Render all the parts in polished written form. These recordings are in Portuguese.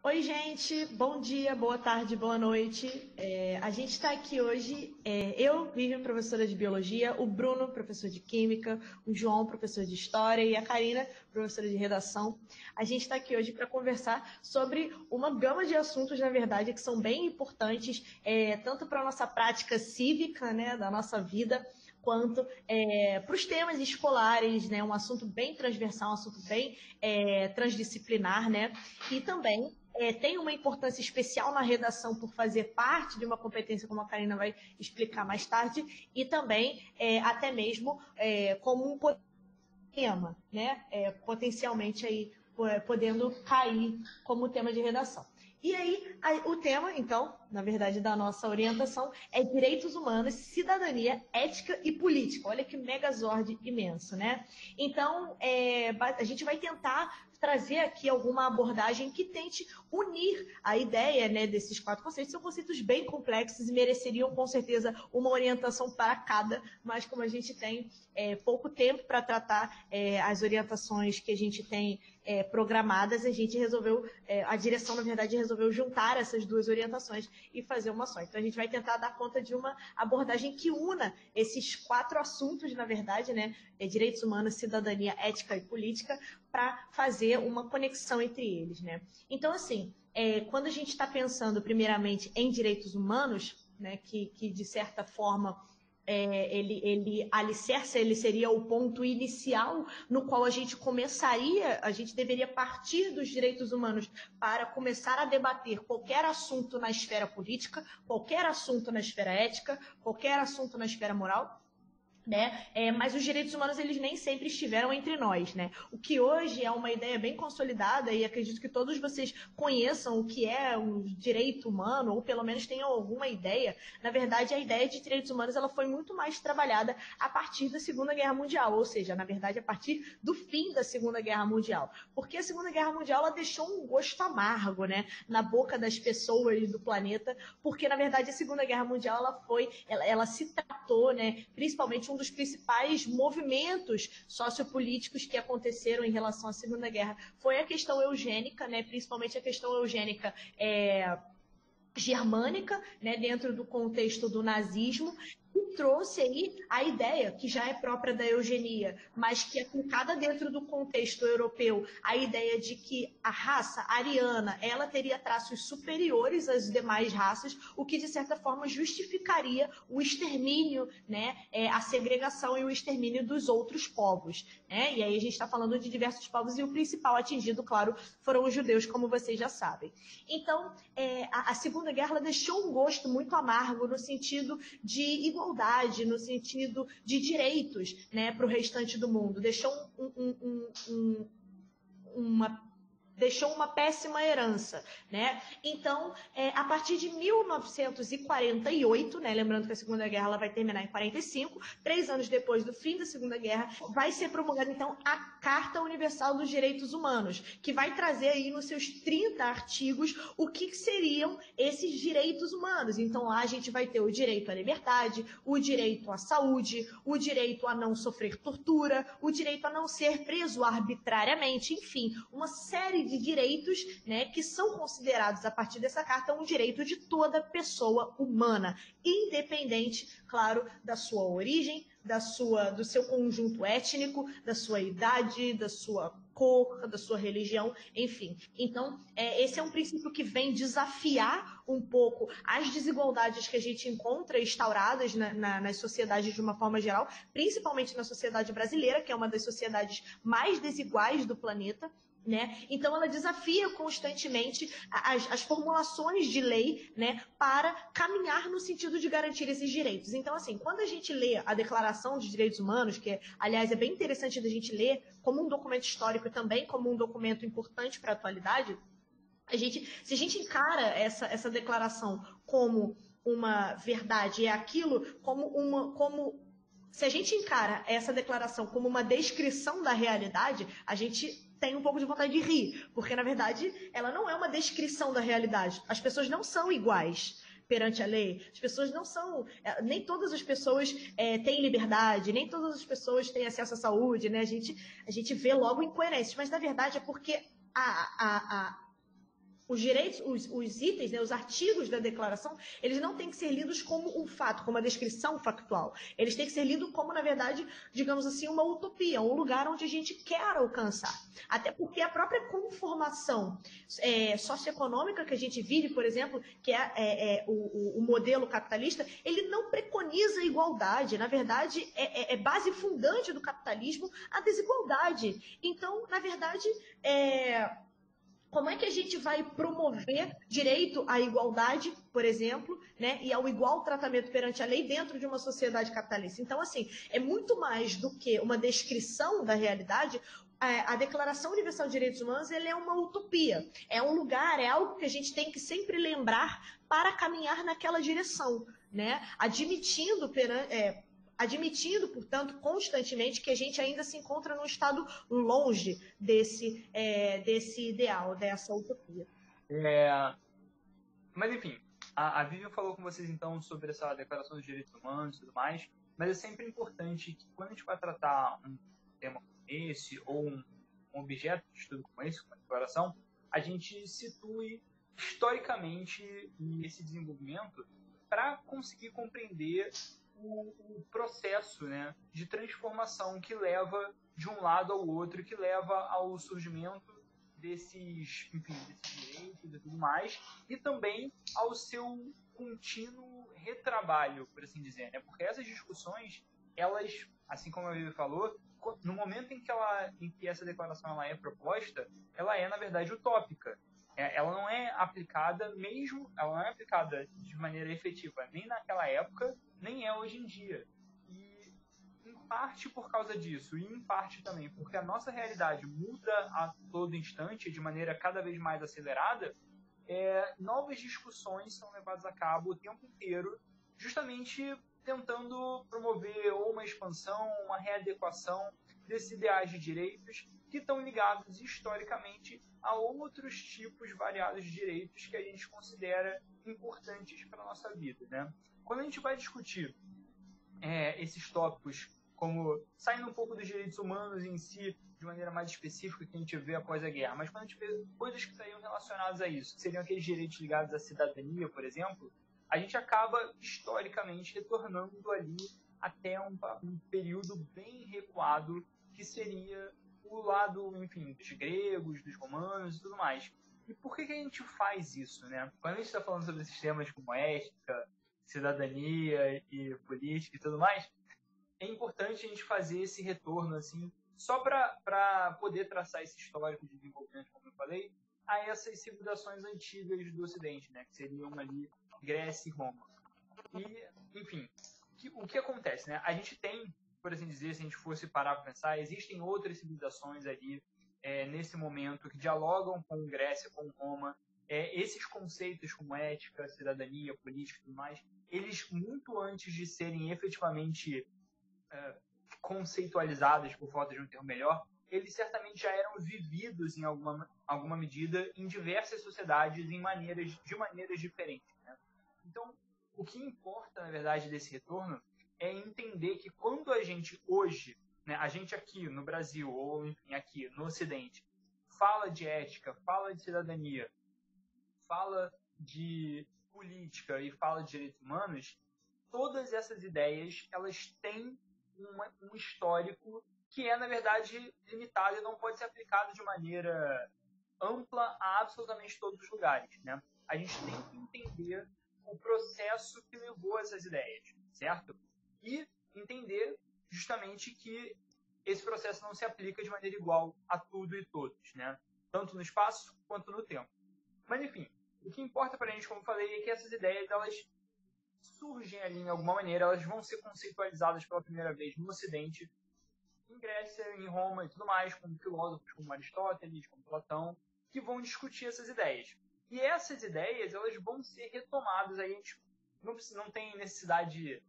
Oi, gente, bom dia, boa tarde, boa noite. A gente está aqui hoje, eu, Vivian, professora de Biologia, o Bruno, professor de Química, o João, professor de História e a Karina, professora de Redação. A gente está aqui hoje para conversar sobre uma gama de assuntos, na verdade, que são bem importantes, tanto para a nossa prática cívica, né, da nossa vida, quanto para os temas escolares, né, um assunto bem transversal, um assunto bem transdisciplinar, né, e também tem uma importância especial na redação por fazer parte de uma competência, como a Karina vai explicar mais tarde, e também até mesmo como um tema, né? Potencialmente aí podendo cair como tema de redação. E aí, o tema, então, na verdade, da nossa orientação é direitos humanos, cidadania, ética e política. Olha que megazord imenso, né? Então, a gente vai tentar trazer aqui alguma abordagem que tente unir a ideia, né, desses quatro conceitos. São conceitos bem complexos e mereceriam, com certeza, uma orientação para cada, mas como a gente tem pouco tempo para tratar as orientações que a gente tem programadas, a gente resolveu, a direção, na verdade, resolveu juntar essas duas orientações e fazer uma só. Então, a gente vai tentar dar conta de uma abordagem que una esses quatro assuntos, na verdade, né, direitos humanos, cidadania, ética e política, para fazer uma conexão entre eles, né? Então, assim, quando a gente está pensando, primeiramente, em direitos humanos, né, que de certa forma ele alicerça, ele seria o ponto inicial no qual a gente começaria, a gente deveria partir dos direitos humanos para começar a debater qualquer assunto na esfera política, qualquer assunto na esfera ética, qualquer assunto na esfera moral, né? Mas os direitos humanos eles nem sempre estiveram entre nós, né? O que hoje é uma ideia bem consolidada e acredito que todos vocês conheçam o que é um direito humano ou pelo menos tenham alguma ideia. Na verdade, a ideia de direitos humanos ela foi muito mais trabalhada a partir da Segunda Guerra Mundial, ou seja, na verdade a partir do fim da Segunda Guerra Mundial, porque a Segunda Guerra Mundial ela deixou um gosto amargo, né, na boca das pessoas do planeta, porque na verdade a Segunda Guerra Mundial ela se tratou, né, principalmente um dos principais movimentos sociopolíticos que aconteceram em relação à Segunda Guerra foi a questão eugênica, né, principalmente a questão eugênica germânica, né, dentro do contexto do nazismo, e trouxe aí a ideia, que já é própria da eugenia, mas que é aplicada dentro do contexto europeu, a ideia de que a raça ariana, ela teria traços superiores às demais raças, o que de certa forma justificaria o extermínio, né, a segregação e o extermínio dos outros povos, né? E aí a gente está falando de diversos povos e o principal atingido, claro, foram os judeus, como vocês já sabem. Então, a Segunda Guerra ela deixou um gosto muito amargo no sentido de igualdade, no sentido de direitos, né, para o restante do mundo. Uma deixou uma péssima herança, né? Então, a partir de 1948, né, lembrando que a Segunda Guerra ela vai terminar em 45, 3 anos depois do fim da Segunda Guerra, vai ser promulgada então a Carta Universal dos Direitos Humanos, que vai trazer aí nos seus 30 artigos o que seriam esses direitos humanos. Então, lá a gente vai ter o direito à liberdade, o direito à saúde, o direito a não sofrer tortura, o direito a não ser preso arbitrariamente, enfim, uma série de direitos, né, que são considerados a partir dessa carta um direito de toda pessoa humana, independente, claro, da sua origem, do seu conjunto étnico, da sua idade, da sua cor, da sua religião, enfim. Então, esse é um princípio que vem desafiar um pouco as desigualdades que a gente encontra instauradas nas sociedades de uma forma geral, principalmente na sociedade brasileira, que é uma das sociedades mais desiguais do planeta, né? Então ela desafia constantemente as formulações de lei, né, para caminhar no sentido de garantir esses direitos. Então, assim, quando a gente lê a Declaração de Direitos Humanos, que, aliás, é bem interessante da gente ler como um documento histórico e também como um documento importante para a atualidade, se a gente encara essa declaração como uma verdade, é aquilo se a gente encara essa declaração como uma descrição da realidade, a gente tem um pouco de vontade de rir, porque na verdade ela não é uma descrição da realidade. As pessoas não são iguais perante a lei. As pessoas não são, nem todas as pessoas têm liberdade, nem todas as pessoas têm acesso à saúde, né? A gente vê logo incoerências, mas na verdade é porque os direitos, os itens, né, os artigos da declaração, eles não têm que ser lidos como um fato, como uma descrição factual. Eles têm que ser lidos como, na verdade, digamos assim, uma utopia, um lugar onde a gente quer alcançar. Até porque a própria conformação socioeconômica que a gente vive, por exemplo, que é o modelo capitalista, ele não preconiza igualdade. Na verdade, é base fundante do capitalismo a desigualdade. Então, na verdade, como é que a gente vai promover direito à igualdade, por exemplo, né, e ao igual tratamento perante a lei dentro de uma sociedade capitalista? Então, assim, é muito mais do que uma descrição da realidade. A Declaração Universal de Direitos Humanos ele é uma utopia, é um lugar, é algo que a gente tem que sempre lembrar para caminhar naquela direção, né? Admitindo, portanto, constantemente que a gente ainda se encontra num estado longe desse ideal, dessa utopia. Mas, enfim, a Vivian falou com vocês, então, sobre essa Declaração dos Direitos Humanos e tudo mais, mas é sempre importante que, quando a gente vai tratar um tema como esse, ou um objeto de estudo como esse, como a declaração, a gente situe historicamente esse desenvolvimento para conseguir compreender o processo, né, de transformação que leva de um lado ao outro, que leva ao surgimento desses direitos e tudo mais, e também ao seu contínuo retrabalho, por assim dizer, né? Porque essas discussões, elas, assim como a Vivi falou, no momento em que essa declaração ela é proposta, ela é, na verdade, utópica. Ela não é aplicada ela não é aplicada de maneira efetiva nem naquela época, nem é hoje em dia. E, em parte por causa disso, e em parte também porque a nossa realidade muda a todo instante, de maneira cada vez mais acelerada, novas discussões são levadas a cabo o tempo inteiro, justamente tentando promover ou uma expansão, uma readequação desses ideais de direitos que estão ligados historicamente a outros tipos variados de direitos que a gente considera importantes para a nossa vida, né? Quando a gente vai discutir esses tópicos, como saindo um pouco dos direitos humanos em si, de maneira mais específica que a gente vê após a guerra, mas quando a gente vê coisas que estariam relacionadas a isso, que seriam aqueles direitos ligados à cidadania, por exemplo, a gente acaba historicamente retornando ali até um período bem recuado, que seria o lado, enfim, dos gregos, dos romanos e tudo mais. E por que a gente faz isso, né? Quando a gente está falando sobre sistemas como ética, cidadania e política e tudo mais, é importante a gente fazer esse retorno, assim, só para poder traçar esse histórico de desenvolvimento, como eu falei, a essas civilizações antigas do Ocidente, né, que seriam ali Grécia e Roma. E, enfim, o que acontece, né? A gente tem, por assim dizer, se a gente fosse parar para pensar, existem outras civilizações ali nesse momento que dialogam com Grécia, com Roma. Esses conceitos como ética, cidadania, política e tudo mais, eles, muito antes de serem efetivamente conceitualizados, por falta de um termo melhor, eles certamente já eram vividos em alguma medida em diversas sociedades de maneiras diferentes, né? Então, o que importa, na verdade, desse retorno é entender que quando a gente hoje, né, a gente aqui no Brasil, ou enfim, aqui no Ocidente, fala de ética, fala de cidadania, fala de política e fala de direitos humanos, todas essas ideias, elas têm um histórico que é, na verdade, limitado e não pode ser aplicado de maneira ampla a absolutamente todos os lugares, né? A gente tem que entender o processo que levou a essas ideias, certo? E entender justamente que esse processo não se aplica de maneira igual a tudo e todos, né? Tanto no espaço quanto no tempo. Mas, enfim, o que importa para a gente, como eu falei, é que essas ideias, elas surgem ali em alguma maneira, elas vão ser conceitualizadas pela primeira vez no Ocidente, em Grécia, em Roma e tudo mais, com filósofos como Aristóteles, como Platão, que vão discutir essas ideias. E essas ideias, elas vão ser retomadas, aí a gente não tem necessidade de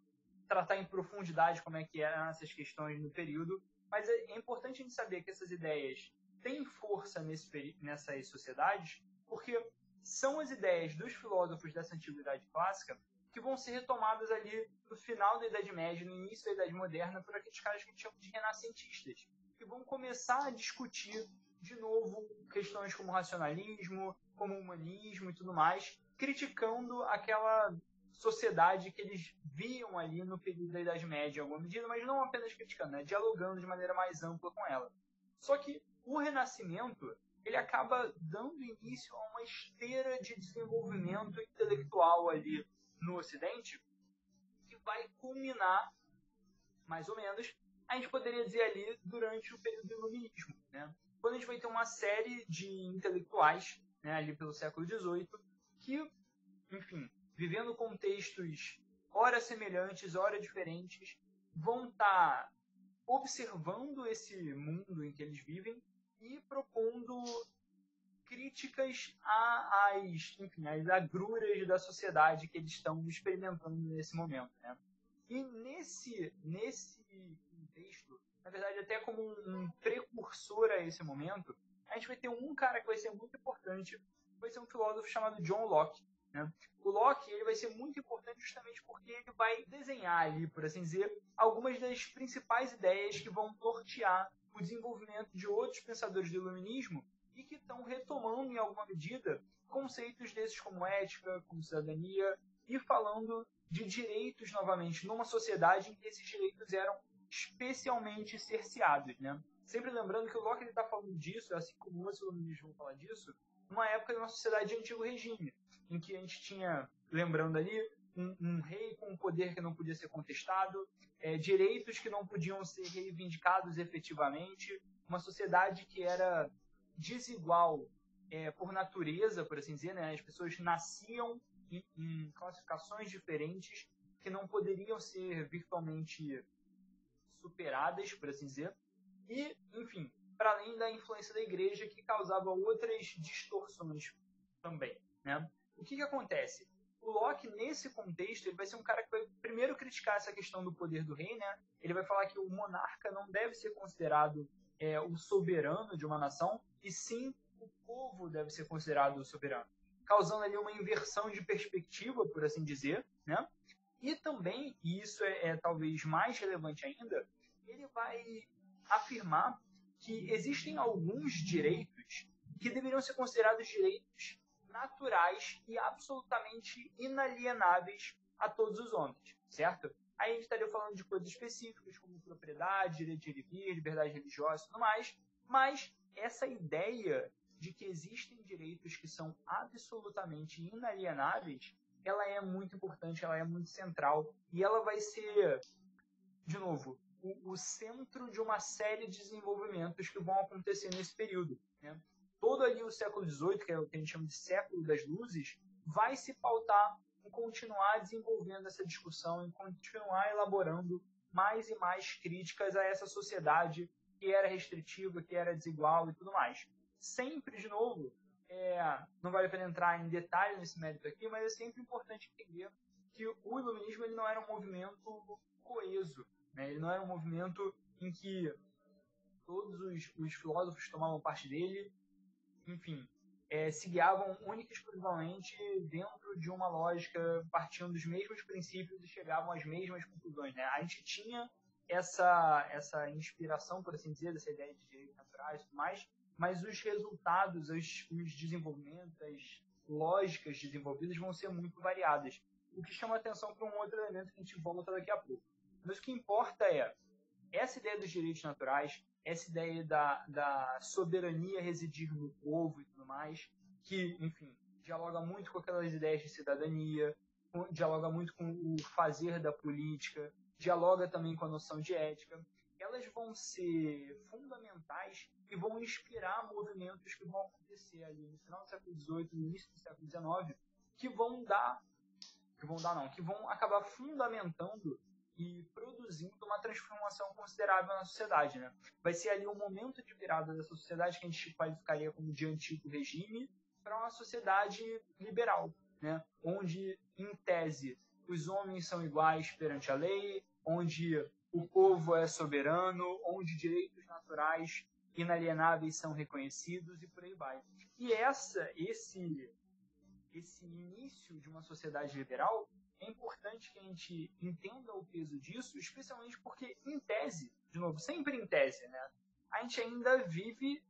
tratar em profundidade como é que eram essas questões no período, mas é importante a gente saber que essas ideias têm força nessas sociedades, porque são as ideias dos filósofos dessa antiguidade clássica que vão ser retomadas ali no final da Idade Média, no início da Idade Moderna, por aqueles caras que a gente chama de renascentistas, que vão começar a discutir de novo questões como racionalismo, como humanismo e tudo mais, criticando aquela sociedade que eles viam ali no período da Idade Média em alguma medida, mas não apenas criticando, né? Dialogando de maneira mais ampla com ela. Só que o Renascimento, ele acaba dando início a uma esteira de desenvolvimento intelectual ali no Ocidente, que vai culminar, mais ou menos, a gente poderia dizer ali, durante o período do Iluminismo, né? Quando a gente vai ter uma série de intelectuais, né, ali pelo século XVIII, que, enfim, vivendo contextos ora semelhantes, ora diferentes, vão estar observando esse mundo em que eles vivem e propondo críticas às agruras da sociedade que eles estão experimentando nesse momento, né? E nesse contexto, na verdade, até como um precursor a esse momento, a gente vai ter um cara que vai ser muito importante, vai ser um filósofo chamado John Locke, né? O Locke, ele vai ser muito importante justamente porque ele vai desenhar ali, por assim dizer, algumas das principais ideias que vão nortear o desenvolvimento de outros pensadores do iluminismo e que estão retomando, em alguma medida, conceitos desses como ética, como cidadania, e falando de direitos novamente, numa sociedade em que esses direitos eram especialmente cerceados, né? Sempre lembrando que o Locke está falando disso, assim como os iluministas vão falar disso, numa época de uma sociedade de antigo regime, em que a gente tinha, lembrando ali, um rei com um poder que não podia ser contestado, direitos que não podiam ser reivindicados efetivamente, uma sociedade que era desigual por natureza, por assim dizer, né? As pessoas nasciam em classificações diferentes que não poderiam ser virtualmente superadas, por assim dizer, e, enfim, para além da influência da igreja que causava outras distorções também, né? O que acontece? O Locke, nesse contexto, ele vai ser um cara que vai primeiro criticar essa questão do poder do rei, né? Ele vai falar que o monarca não deve ser considerado o soberano de uma nação, e sim o povo deve ser considerado o soberano, causando ali uma inversão de perspectiva, por assim dizer, né? E também, e isso é talvez mais relevante ainda, ele vai afirmar que existem alguns direitos que deveriam ser considerados direitos naturais e absolutamente inalienáveis a todos os homens, certo? Aí a gente estaria falando de coisas específicas, como propriedade, direito de ir e vir, liberdade religiosa e tudo mais, mas essa ideia de que existem direitos que são absolutamente inalienáveis, ela é muito importante, ela é muito central, e ela vai ser, de novo, o centro de uma série de desenvolvimentos que vão acontecer nesse período, né? Todo ali o século XVIII, que é o que a gente chama de século das luzes, vai se pautar em continuar desenvolvendo essa discussão, em continuar elaborando mais e mais críticas a essa sociedade que era restritiva, que era desigual e tudo mais. Sempre, de novo, não vale a pena entrar em detalhe nesse mérito aqui, mas é sempre importante entender que o iluminismo ele não era um movimento coeso, né? Ele não era um movimento em que todos os filósofos tomavam parte dele, enfim, se guiavam única e exclusivamente dentro de uma lógica, partindo dos mesmos princípios e chegavam às mesmas conclusões, né? A gente tinha essa inspiração, por assim dizer, dessa ideia de direitos naturais e tudo mais, mas os resultados, os desenvolvimentos, as lógicas desenvolvidas vão ser muito variadas. O que chama atenção para um outro elemento que a gente volta daqui a pouco. Mas o que importa é essa ideia dos direitos naturais, essa ideia da soberania residir no povo e tudo mais, que, enfim, dialoga muito com aquelas ideias de cidadania, dialoga muito com o fazer da política, dialoga também com a noção de ética. Elas vão ser fundamentais e vão inspirar movimentos que vão acontecer ali no final do século XVIII, no início do século XIX, que vão acabar fundamentando e produzindo uma transformação considerável na sociedade, né? Vai ser ali um momento de virada dessa sociedade que a gente qualificaria como de antigo regime para uma sociedade liberal, né? Onde, em tese, os homens são iguais perante a lei, onde o povo é soberano, onde direitos naturais inalienáveis são reconhecidos e por aí vai. E esse início de uma sociedade liberal, é importante que a gente entenda o peso disso, especialmente porque, em tese, de novo, sempre em tese, né, a gente ainda vive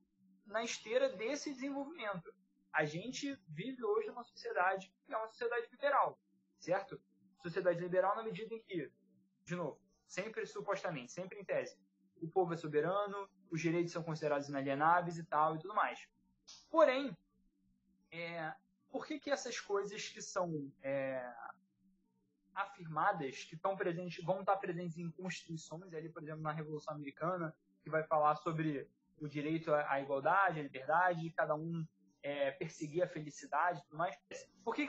na esteira desse desenvolvimento. a gente vive hoje numa sociedade que é uma sociedade liberal, certo? Sociedade liberal na medida em que, de novo, sempre supostamente, sempre em tese, o povo é soberano, os direitos são considerados inalienáveis e tal, e tudo mais. Porém, por que essas coisas que são afirmadas, que estão presentes, vão estar presentes em constituições, ali, por exemplo, na Revolução Americana, que vai falar sobre o direito à igualdade, à liberdade, de cada um perseguir a felicidade e tudo mais. Por que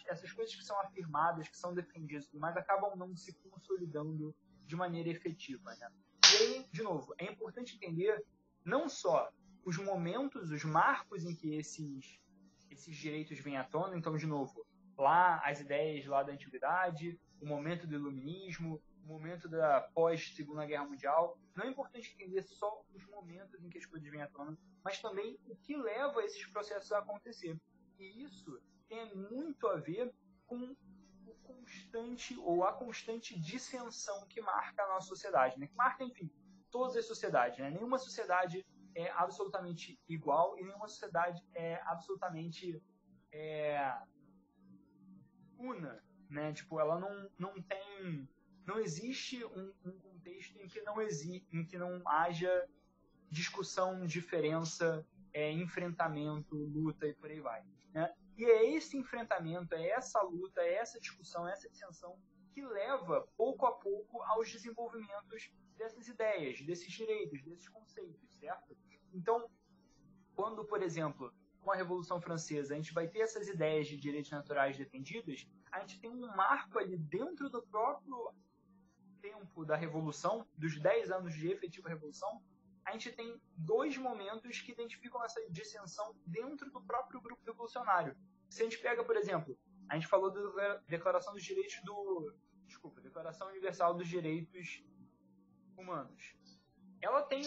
essas coisas que são afirmadas, que são defendidas e tudo mais, acabam não se consolidando de maneira efetiva, né? E aí, de novo, é importante entender não só os momentos, os marcos em que esses direitos vêm à tona. Então, de novo, lá as ideias lá da antiguidade, o momento do iluminismo, o momento da pós-Segunda Guerra Mundial. Não é importante entender só os momentos em que as coisas vêm à tona, mas também o que leva esses processos a acontecer. E isso tem muito a ver com a constante dissensão que marca a nossa sociedade, né? Que marca, enfim, todas as sociedades, né? Nenhuma sociedade é absolutamente igual e nenhuma sociedade é absolutamente una, né? Tipo, ela não existe um contexto em que não haja discussão, diferença, enfrentamento, luta e por aí vai, né? E é esse enfrentamento, é essa luta, é essa discussão, essa dissensão que leva, pouco a pouco, aos desenvolvimentos dessas ideias, desses direitos, desses conceitos, certo? Então, quando, por exemplo, com a Revolução Francesa, a gente vai ter essas ideias de direitos naturais defendidas, a gente tem um marco ali dentro do próprio tempo da Revolução, dos 10 anos de efetiva Revolução, a gente tem dois momentos que identificam essa dissensão dentro do próprio grupo revolucionário. Se a gente pega, por exemplo, a gente falou da Declaração dos Direitos Declaração Universal dos Direitos Humanos. Ela tem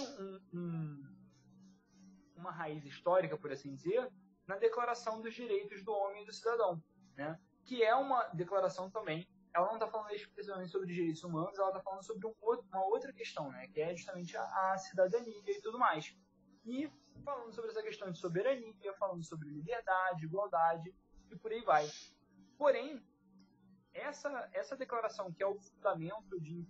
uma raiz histórica, por assim dizer, na Declaração dos Direitos do Homem e do Cidadão, né? Que é uma declaração também. Ela não está falando especificamente sobre direitos humanos, ela está falando sobre uma outra questão, né? Que é justamente a cidadania e tudo mais. E falando sobre essa questão de soberania, falando sobre liberdade, igualdade e por aí vai. Porém, essa declaração, que é o fundamento de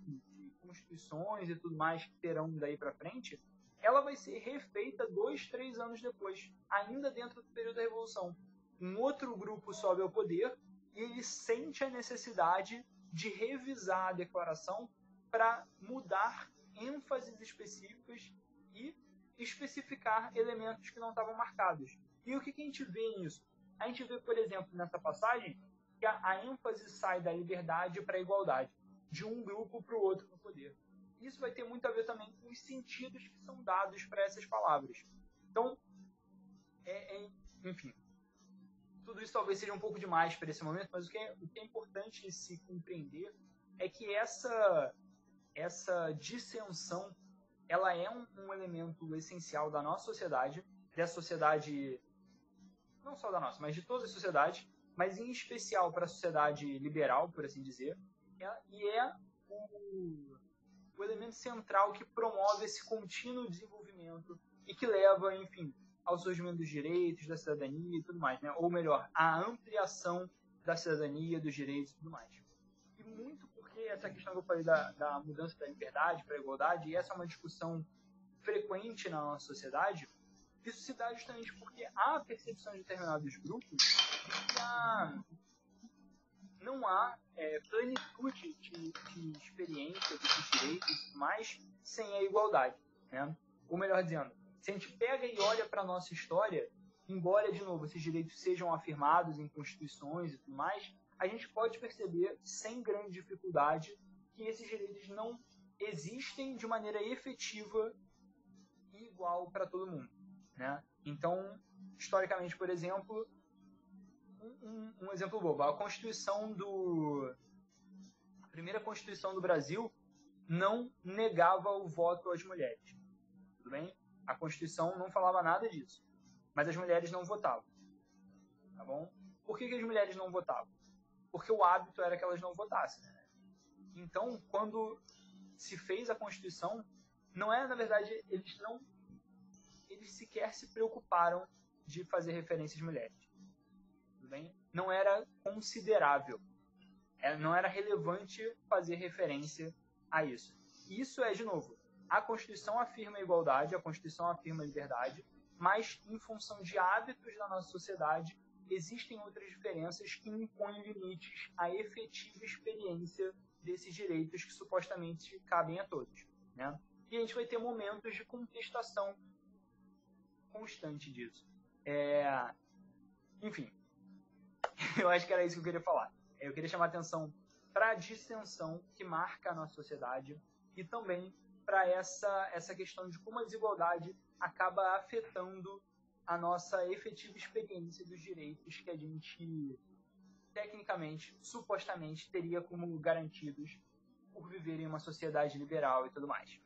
constituições e tudo mais que terão daí para frente, ela vai ser refeita 2, 3 anos depois, ainda dentro do período da Revolução. Um outro grupo sobe ao poder e ele sente a necessidade de revisar a declaração para mudar ênfases específicas e especificar elementos que não estavam marcados. E o que a gente vê nisso? A gente vê, por exemplo, nessa passagem, que a ênfase sai da liberdade para a igualdade, de um grupo para o outro no poder. Isso vai ter muito a ver também com os sentidos que são dados para essas palavras. Então, enfim, tudo isso talvez seja um pouco demais para esse momento, mas o que é importante se compreender é que essa dissensão, ela é um elemento essencial da nossa sociedade, dessa sociedade, não só da nossa, mas de todas as sociedades, mas em especial para a sociedade liberal, por assim dizer, e é o elemento central que promove esse contínuo desenvolvimento e que leva, enfim, ao surgimento dos direitos, da cidadania e tudo mais, né? Ou melhor, a ampliação da cidadania, dos direitos e tudo mais. E muito porque essa questão que eu falei da mudança da liberdade para a igualdade, e essa é uma discussão frequente na nossa sociedade, isso se dá justamente porque há a percepção de determinados grupos de que não há plenitude de experiência, de direitos e tudo mais, sem a igualdade, né? Ou melhor dizendo, se a gente pega e olha para a nossa história, embora, de novo, esses direitos sejam afirmados em constituições e tudo mais, a gente pode perceber, sem grande dificuldade, que esses direitos não existem de maneira efetiva e igual para todo mundo, né? Então, historicamente, por exemplo, um exemplo bobo, a primeira Constituição do Brasil não negava o voto às mulheres, tudo bem? A Constituição não falava nada disso, mas as mulheres não votavam, tá bom? Por que as mulheres não votavam? Porque o hábito era que elas não votassem, né? Então, quando se fez a Constituição, não é, na verdade, eles sequer se preocuparam de fazer referência às mulheres. Tudo bem? Não era considerável. Não era relevante fazer referência a isso. Isso é, de novo, a Constituição afirma a igualdade, a Constituição afirma a liberdade, mas em função de hábitos da nossa sociedade, existem outras diferenças que impõem limites à efetiva experiência desses direitos que supostamente cabem a todos, né? E a gente vai ter momentos de contestação constante disso. Enfim, eu acho que era isso que eu queria falar. Eu queria chamar a atenção para a dissensão que marca a nossa sociedade e também para essa questão de como a desigualdade acaba afetando a nossa efetiva experiência dos direitos que a gente, tecnicamente, supostamente, teria como garantidos por viver em uma sociedade liberal e tudo mais.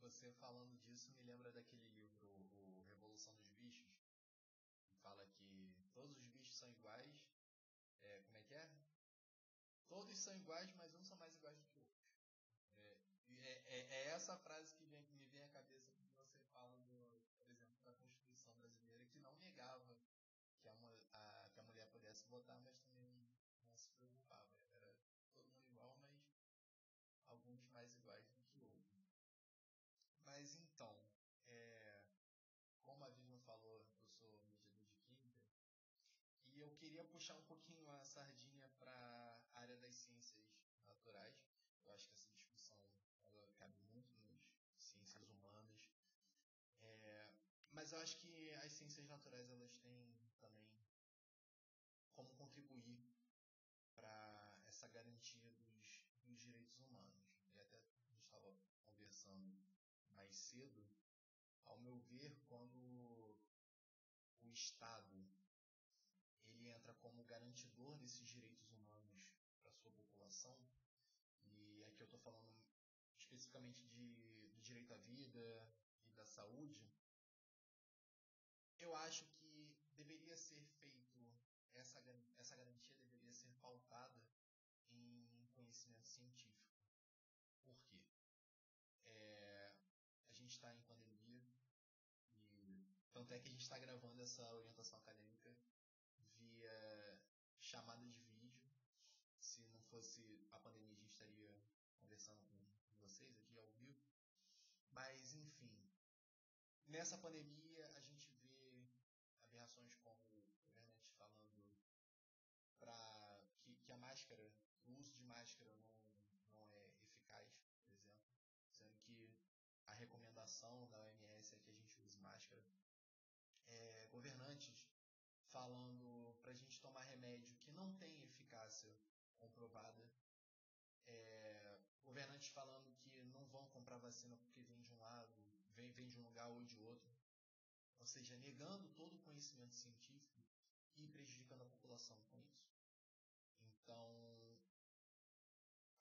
Você falando disso me lembra daquele livro, O Revolução dos Bichos, que fala que todos os bichos são iguais. Como é que é? Todos são iguais, mas uns são mais iguais do que outros. É essa frase que me vem à cabeça quando você fala, por exemplo, da Constituição brasileira, que não negava que a mulher pudesse votar, mas também não se preocupava. Era todo mundo igual, mas alguns mais iguais do que outros. Mas então, como a Vivian falou, eu sou mediador de química, e eu queria puxar um pouquinho a sardinha para a área das ciências naturais. Eu acho que essa discussão ela cabe muito nas ciências humanas. Mas eu acho que as ciências naturais elas têm também como contribuir para essa garantia dos direitos humanos. E até a gente estava conversando mais cedo, ao meu ver, quando o Estado ele entra como garantidor desses direitos humanos para a sua população, e aqui eu estou falando especificamente do direito à vida e da saúde, eu acho que deveria ser feito, essa garantia deveria ser pautada em conhecimento científico. Por quê? A gente está em pandemia, e tanto é que a gente está gravando essa orientação acadêmica via chamada de vídeo. Se não fosse a pandemia, a gente estaria conversando com vocês aqui ao vivo. Mas, enfim, nessa pandemia a gente vê aberrações como governantes falando que a máscara, o uso de máscara não é eficaz, por exemplo, sendo que a recomendação da OMS é que a gente use máscara. Governantes falando para a gente tomar remédio que não tem eficácia comprovada. Governantes falando que não vão comprar vacina porque vem de um lado, vem de um lugar ou de outro. Ou seja, negando todo o conhecimento científico e prejudicando a população com isso. Então,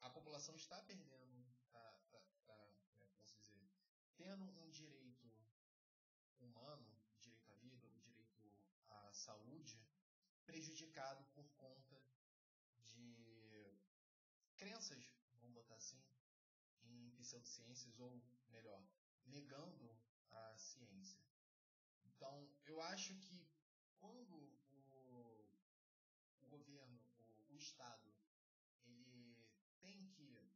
a população está perdendo, como posso dizer, tendo um direito humano, o direito à vida, o direito à saúde, prejudicado por conta de crenças, vamos botar assim, em pseudociências, ou melhor, negando a ciência. Então, eu acho que quando o governo, o Estado, ele tem que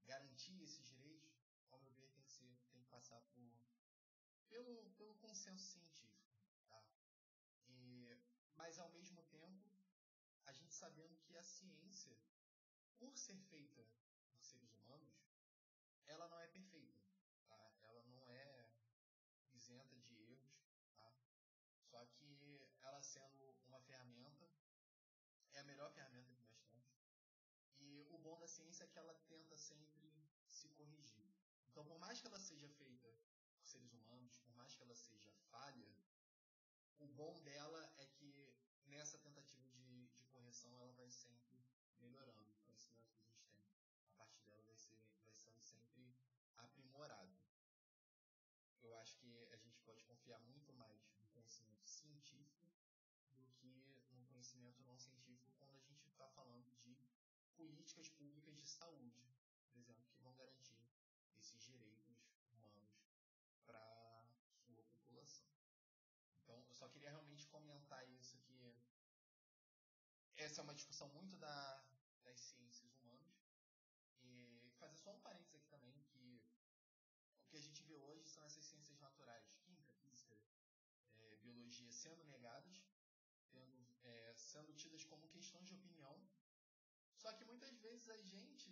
garantir esses direitos, ao meu ver, tem que passar pelo consenso científico. Tá? Mas, ao mesmo tempo, a gente sabendo que a ciência, por ser feita por seres humanos, ela não é perfeita. Tá? Ela não é isenta de erros. Tá? Só que ela sendo uma ferramenta, é a melhor ferramenta que nós temos. E o bom da ciência é que ela tenta sempre se corrigir. Então, por mais que ela seja feita por seres humanos, por mais que ela seja falha, o bom dela é que nessa tentativa de correção ela vai sempre melhorando. O conhecimento que a gente tem, a partir dela vai sendo sempre aprimorado. Eu acho que a gente pode confiar muito mais no conhecimento científico do que no conhecimento não científico quando a gente está falando de políticas públicas de saúde, por exemplo, que vão garantir esses direitos humanos para a sua população. só queria realmente comentar isso, que essa é uma discussão muito das ciências humanas. E fazer só um parênteses aqui também, que o que a gente vê hoje são essas ciências naturais, química, física, biologia, sendo negadas, sendo tidas como questões de opinião. Só que muitas vezes a gente,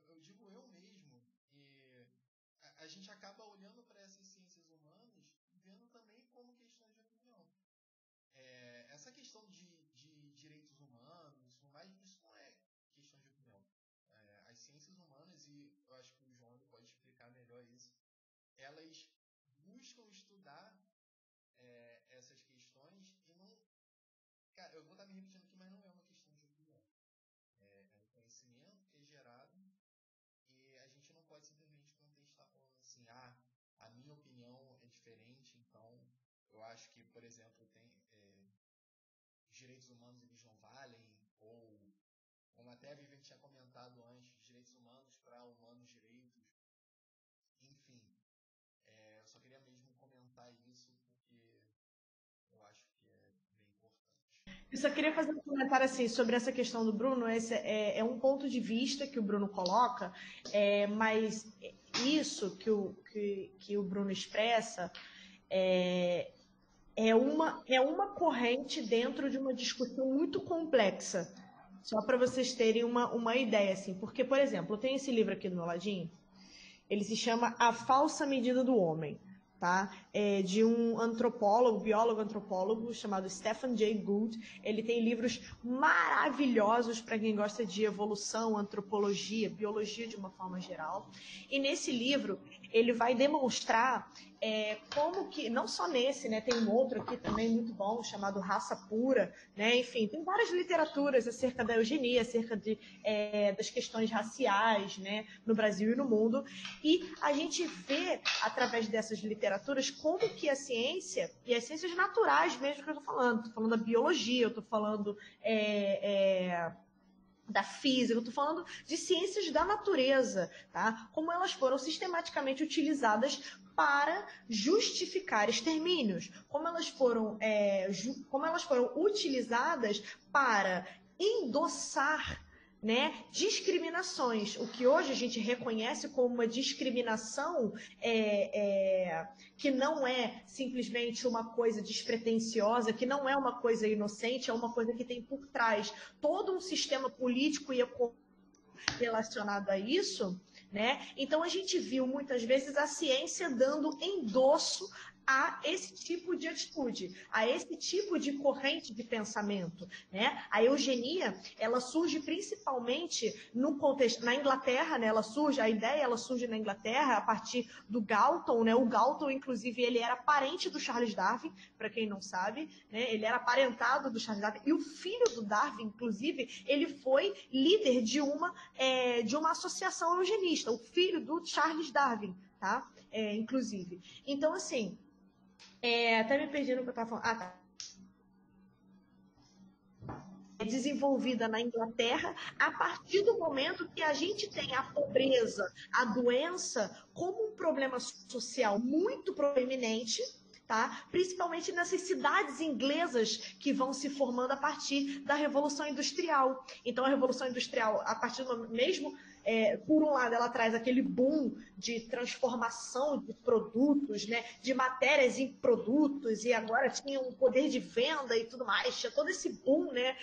eu digo eu mesmo, e a gente acaba olhando para essas ciências humanas e vendo também como questões de opinião. Essa questão de direitos humanos, isso não é questão de opinião. As ciências humanas, e eu acho que o João pode explicar melhor isso, elas buscam estudar essas questões e não... Cara, eu vou estar me repetindo aqui, mas não é uma questão de opinião. É um conhecimento que é gerado e a gente não pode simplesmente contestar falando assim, a minha opinião é diferente, então eu acho que, por exemplo, os direitos humanos eles não valem, ou como até a Vivian tinha comentado antes, direitos humanos para humanos direitos. Enfim, eu só queria mesmo comentar isso porque eu acho que é bem importante. Eu só queria fazer um comentário assim, sobre essa questão do Bruno. Esse é um ponto de vista que o Bruno coloca, mas isso que o Bruno expressa é uma corrente dentro de uma discussão muito complexa. Só para vocês terem uma ideia, assim. Porque, por exemplo, eu tenho esse livro aqui do meu ladinho, ele se chama A Falsa Medida do Homem, tá? É de um antropólogo, biólogo antropólogo, chamado Stephen Jay Gould. Ele tem livros maravilhosos para quem gosta de evolução, antropologia, biologia de uma forma geral. E nesse livro, ele vai demonstrar como que, não só nesse, né, tem um outro aqui também muito bom, chamado Raça Pura, né, enfim, tem várias literaturas acerca da eugenia, acerca das questões raciais, né, no Brasil e no mundo, e a gente vê, através dessas literaturas, como que a ciência, e as ciências naturais mesmo que eu estou falando da biologia, eu estou falando da física, eu estou falando de ciências da natureza, tá? Como elas foram sistematicamente utilizadas para justificar extermínios, como elas foram utilizadas para endossar, né, discriminações, o que hoje a gente reconhece como uma discriminação que não é simplesmente uma coisa despretensiosa, que não é uma coisa inocente, é uma coisa que tem por trás todo um sistema político e econômico relacionado a isso, né? Então a gente viu muitas vezes a ciência dando endosso a esse tipo de atitude, a esse tipo de corrente de pensamento, né? A eugenia, ela surge principalmente no contexto na Inglaterra, né? Ela surge na Inglaterra a partir do Galton, né? O Galton, inclusive, ele era parente do Charles Darwin, para quem não sabe, né? Ele era parentado do Charles Darwin, e o filho do Darwin, inclusive, ele foi líder de uma associação eugenista, o filho do Charles Darwin, tá? Inclusive. Então, assim, até me perdi no que eu estava falando. Tá. É desenvolvida na Inglaterra a partir do momento que a gente tem a pobreza, a doença, como um problema social muito proeminente, tá? Principalmente nessas cidades inglesas que vão se formando a partir da Revolução Industrial. Então, a Revolução Industrial, a partir do mesmo... por um lado, ela traz aquele boom de transformação de produtos, né, de matérias em produtos, e agora tinha um poder de venda e tudo mais, tinha todo esse boom, né,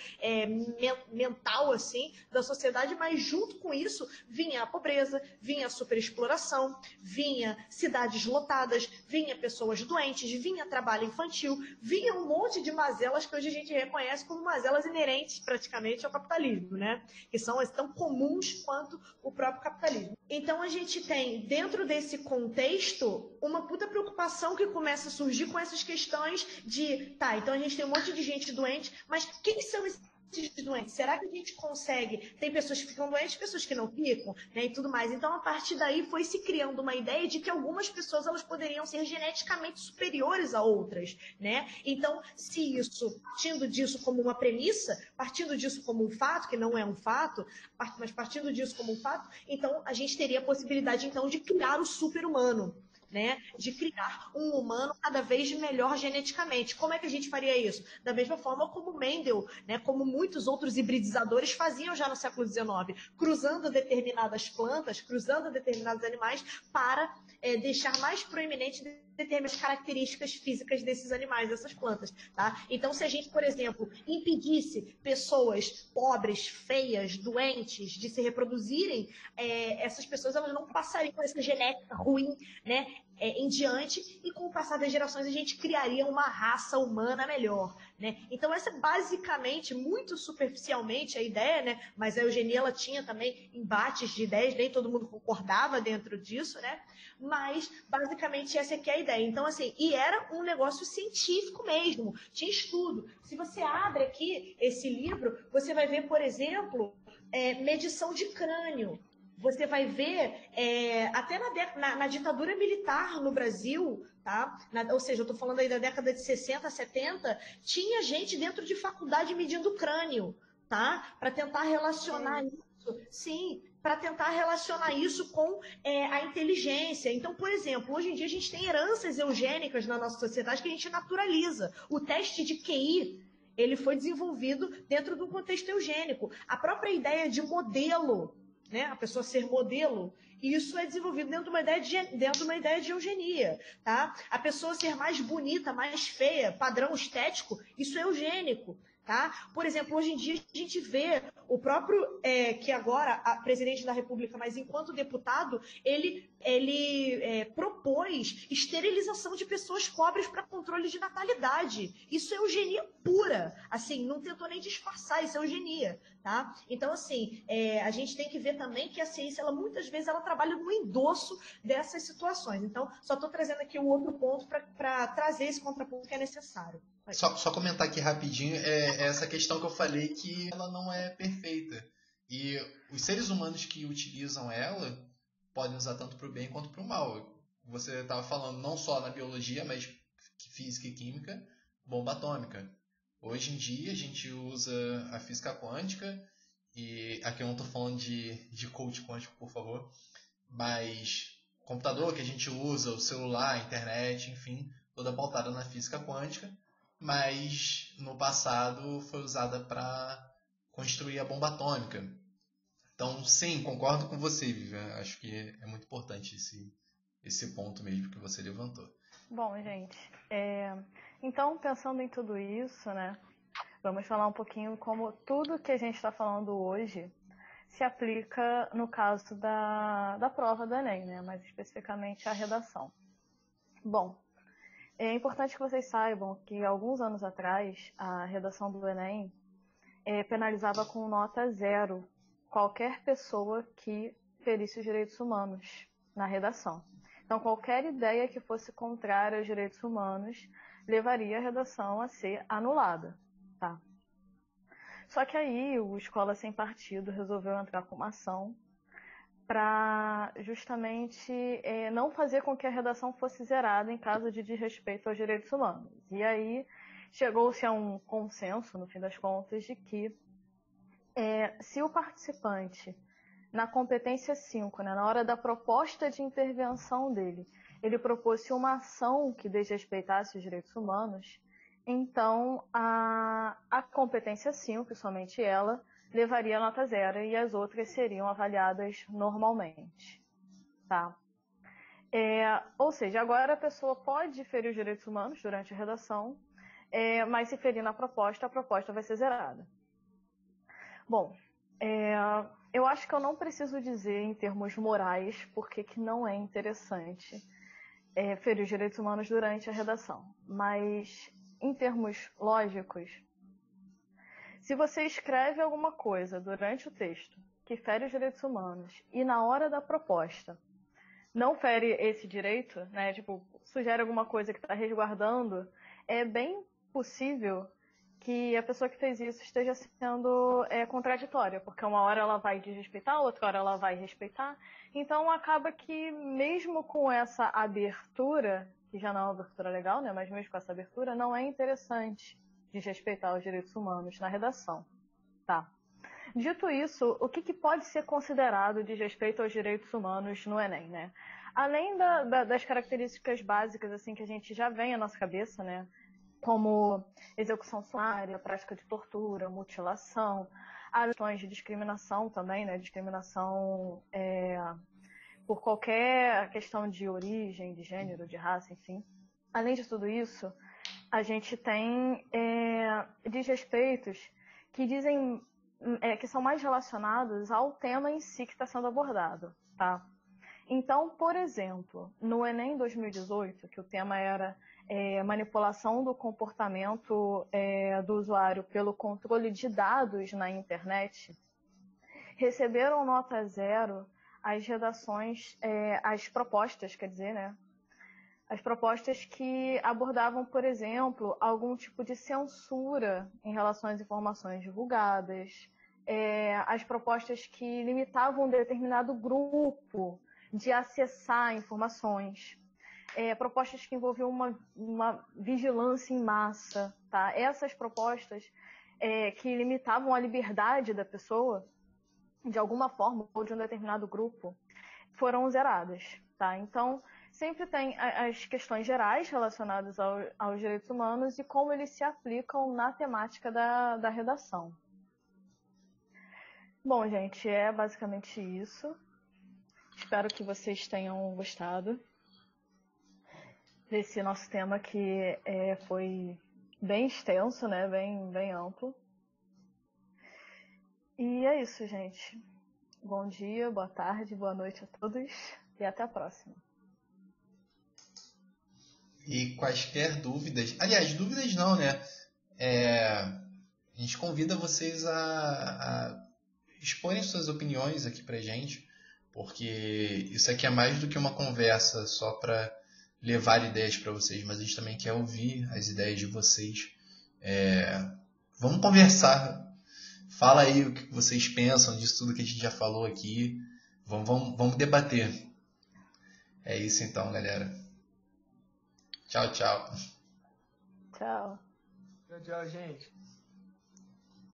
mental assim, da sociedade, mas junto com isso vinha a pobreza, vinha a superexploração, vinha cidades lotadas, vinha pessoas doentes, vinha trabalho infantil, vinha um monte de mazelas que hoje a gente reconhece como mazelas inerentes praticamente ao capitalismo, né, que são tão comuns quanto o próprio capitalismo. Então a gente tem, dentro desse contexto, uma puta preocupação que começa a surgir com essas questões de, então a gente tem um monte de gente doente, mas quem são esses doentes? Será que a gente consegue? Tem pessoas que ficam doentes, pessoas que não ficam, né, e tudo mais. Então, a partir daí, foi se criando uma ideia de que algumas pessoas elas poderiam ser geneticamente superiores a outras, né? Então, partindo disso como uma premissa, partindo disso como um fato, que não é um fato, mas partindo disso como um fato, então a gente teria a possibilidade, então, de criar o super-humano. né, de criar um humano cada vez melhor geneticamente. Como é que a gente faria isso? Da mesma forma como Mendel, né, como muitos outros hibridizadores faziam já no século XIX, cruzando determinadas plantas, cruzando determinados animais para deixar mais proeminente determinadas características físicas desses animais, dessas plantas, tá? Então, se a gente, por exemplo, impedisse pessoas pobres, feias, doentes de se reproduzirem, essas pessoas elas não passariam essa genética ruim, né, em diante, e com o passar das gerações a gente criaria uma raça humana melhor, né? Então essa é basicamente, muito superficialmente a ideia, né? Mas a eugenia ela tinha também embates de ideias, nem todo mundo concordava dentro disso, né? Mas basicamente essa aqui é a ideia. Então assim, e era um negócio científico mesmo, tinha estudo. Se você abre aqui esse livro, você vai ver, por exemplo, medição de crânio. Você vai ver, até na ditadura militar no Brasil, tá? Ou seja, eu estou falando aí da década de 60, 70, tinha gente dentro de faculdade medindo crânio, tá? Para tentar relacionar isso, sim, para tentar relacionar isso com a inteligência. Então, por exemplo, hoje em dia a gente tem heranças eugênicas na nossa sociedade que a gente naturaliza. O teste de QI, ele foi desenvolvido dentro de um contexto eugênico. A própria ideia de modelo, né, a pessoa ser modelo, isso é desenvolvido dentro de uma ideia de eugenia, tá? A pessoa ser mais bonita, mais feia, padrão estético, isso é eugênico, tá? Por exemplo, hoje em dia a gente vê o próprio, que agora presidente da República, mas enquanto deputado, ele propôs esterilização de pessoas pobres para controle de natalidade. Isso é eugenia pura, assim, não tentou nem disfarçar, isso é eugenia, tá? Então, assim, a gente tem que ver também que a ciência, ela muitas vezes, ela trabalha no endosso dessas situações. Então, só estou trazendo aqui um outro ponto para trazer esse contraponto que é necessário. Só comentar aqui rapidinho, essa questão que eu falei que ela não é perfeita. E os seres humanos que utilizam ela podem usar tanto para o bem quanto para o mal. Você estava falando não só na biologia, mas física e química, bomba atômica. Hoje em dia a gente usa a física quântica, e aqui eu não estou falando de coach quântico, por favor, mas computador que a gente usa, o celular, a internet, enfim, toda pautada na física quântica, mas no passado foi usada para construir a bomba atômica. Então, sim, concordo com você, Vivian. Acho que é muito importante esse ponto mesmo que você levantou. Bom, gente, então, pensando em tudo isso, né, vamos falar um pouquinho como tudo que a gente está falando hoje se aplica no caso da prova do Enem, né, mais especificamente a redação. Bom, é importante que vocês saibam que alguns anos atrás a redação do Enem penalizava com nota 0 qualquer pessoa que ferisse os direitos humanos na redação. Então, qualquer ideia que fosse contrária aos direitos humanos levaria a redação a ser anulada, tá? Só que aí o Escola Sem Partido resolveu entrar com uma ação para justamente não fazer com que a redação fosse zerada em caso de desrespeito aos direitos humanos. E aí chegou-se a um consenso, no fim das contas, de que se o participante, na competência 5, né, na hora da proposta de intervenção dele, ele propôs uma ação que desrespeitasse os direitos humanos, então a competência 5, somente ela, levaria a nota 0 e as outras seriam avaliadas normalmente. Tá? Ou seja, agora a pessoa pode ferir os direitos humanos durante a redação, mas se ferir na proposta, a proposta vai ser zerada. Bom, eu acho que eu não preciso dizer em termos morais porque que não é interessante ferir os direitos humanos durante a redação. Mas, em termos lógicos, se você escreve alguma coisa durante o texto que fere os direitos humanos e na hora da proposta não fere esse direito, né, tipo, sugere alguma coisa que está resguardando, é bem possível que a pessoa que fez isso esteja sendo contraditória, porque uma hora ela vai desrespeitar, outra hora ela vai respeitar. Então acaba que mesmo com essa abertura, que já não é uma abertura legal, né, mas mesmo com essa abertura, não é interessante desrespeitar os direitos humanos na redação. Tá. Dito isso, o que pode ser considerado desrespeito aos direitos humanos no Enem, né? além das características básicas assim que a gente já vem à nossa cabeça, né? Como execução sumária, prática de tortura, mutilação, as questões de discriminação também, né? Discriminação por qualquer questão de origem, de gênero, de raça, enfim. Além de tudo isso, a gente tem desrespeitos que dizem que são mais relacionados ao tema em si que está sendo abordado, tá? Então, por exemplo, no Enem 2018, que o tema era manipulação do comportamento do usuário pelo controle de dados na internet, receberam nota 0 as redações, as propostas, quer dizer, né? As propostas que abordavam, por exemplo, algum tipo de censura em relação às informações divulgadas, as propostas que limitavam um determinado grupo de acessar informações, propostas que envolviam uma vigilância em massa, tá? Essas propostas que limitavam a liberdade da pessoa, de alguma forma, ou de um determinado grupo, foram zeradas, tá? Então, sempre tem as questões gerais relacionadas aos direitos humanos e como eles se aplicam na temática da redação. Bom, gente, é basicamente isso. Espero que vocês tenham gostado desse nosso tema que foi bem extenso, né? Bem amplo. E é isso, gente. Bom dia, boa tarde, boa noite a todos e até a próxima. E quaisquer dúvidas... Aliás, dúvidas não, né? A gente convida vocês a exporem suas opiniões aqui pra gente, porque isso aqui é mais do que uma conversa só para levar ideias para vocês, mas a gente também quer ouvir as ideias de vocês. Vamos conversar. Fala aí o que vocês pensam disso tudo que a gente já falou aqui. Vamos debater. É isso então, galera. Tchau, tchau. Tchau. Tchau, gente.